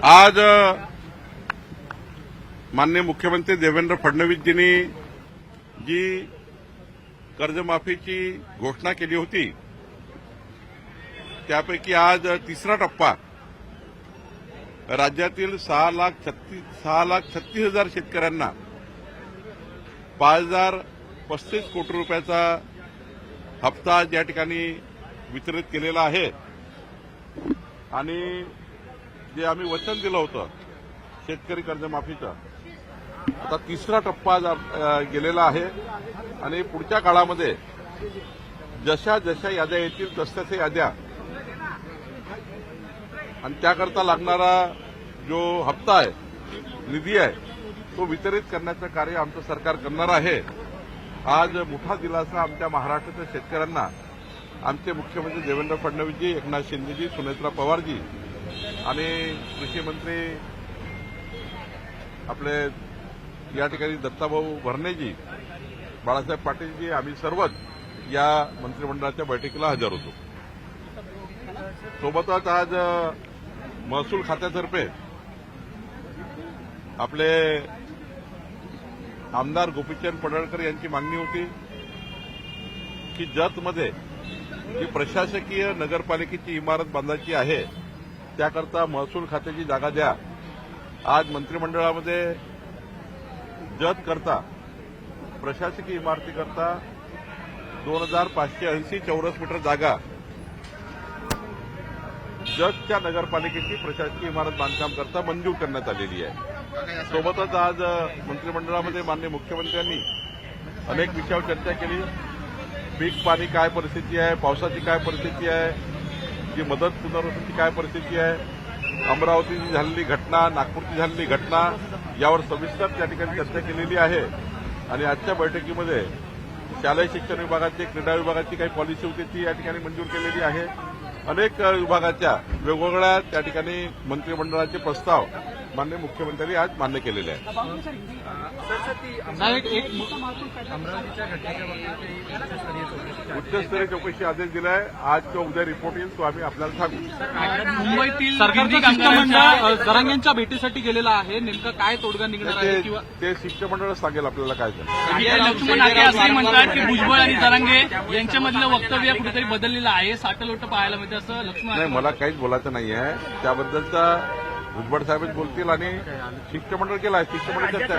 आज माननीय मुख्यमंत्री देवेंद्र फडणवीसजींनी जी कर्जमाफीची घोषणा केली होती त्यापैकी आज तिसरा टप्पा राज्यातील 6,36,000 शेतकऱ्यांना 5,035 कोटी रुपयाचा हप्ता या ठिकाणी वितरित केलेला आहे आणि जे आम्ही वचन दिलं होतं शेतकरी कर्जमाफीचं आता तिसरा टप्पा गेलेला आहे आणि पुढच्या काळामध्ये जशा जशा याद्या येतील तसतशा याद्या आणि त्याकरता लागणारा जो हप्ता आहे निधी आहे तो वितरित करण्याचं कार्य आमचं सरकार करणार आहे। आज मोठा दिलासा आमच्या महाराष्ट्राच्या शेतकऱ्यांना आमचे मुख्यमंत्री देवेंद्र फडणवीसजी, एकनाथ शिंदेजी, सुनेत्रा पवारजी आणि कृषी मंत्री आपले या ठिकाणी दत्ताभाऊ भरणेजी, बाळासाहेब पाटीलजी, आम्ही सर्वच या मंत्रिमंडळाच्या बैठकीला हजर होतो। सोबतच आज महसूल खात्यातर्फे आपले आमदार गोपीचंद पडळकर यांची मागणी होती की जतमध्ये जी प्रशासकीय नगरपालिकेची इमारत बांधायची आहे त्याकरता महसूल खात्याची जागा द्या। आज मंत्रिमंडळामध्ये जत करता प्रशासकीय इमारतीकरता 2,580 चौरस मीटर जागा जतच्या नगरपालिकेची प्रशासकीय इमारत बांधकाम करता मंजूर करण्यात आलेली आहे। सोबतच आज मंत्रिमंडळामध्ये माननीय मुख्यमंत्र्यांनी अनेक विषयावर चर्चा केली। पीक पाणी काय परिस्थिती आहे, पावसाची काय परिस्थिती आहे, जी मदत पुनर्वसनाची काय परिस्थिती आहे, अमरावतीची झालेली घटना, नागपूरची झालेली घटना यावर सविस्तर त्या ठिकाणी चर्चा केलेली आहे आणि आजच्या बैठकीमध्ये शालेय शिक्षण विभागाची, क्रीडा विभागाची काही पॉलिसी होती ती या ठिकाणी मंजूर केलेली आहे। अनेक विभागाच्या वेगवेगळ्या त्या ठिकाणी मंत्रिमंडळाचे प्रस्ताव माननीय मुख्यमंत्र्यांनी आज मान्य केलेले आहेत। उच्चस्तरीय चौकशी आदेश दिलाय। आज किंवा उद्या रिपोर्ट येईल तो आम्ही आपल्याला सांगू। मुंबईतील सरकारचं शिष्टमंडळ जरांगेंच्या भेटीसाठी गेलेलं आहे, नेमकं काय तोडगा निघणार आहे किंवा ते शिष्टमंडळच सांगेल आपल्याला काय झालं। लक्ष्मण हाके असं म्हणतात की भुजबळ आणि जरांगे यांच्यामधलं वक्तव्य कुठेतरी बदललेलं आहे, साटलोट पाहायला मिळते असं लक्ष्मण नाही, मला काहीच बोलायचं नाही आहे त्याबद्दलचा भुजबळ साहेबच बोलतील आणि शिष्टमंडळ केलं आहे, शिष्टमंडळ चर्चा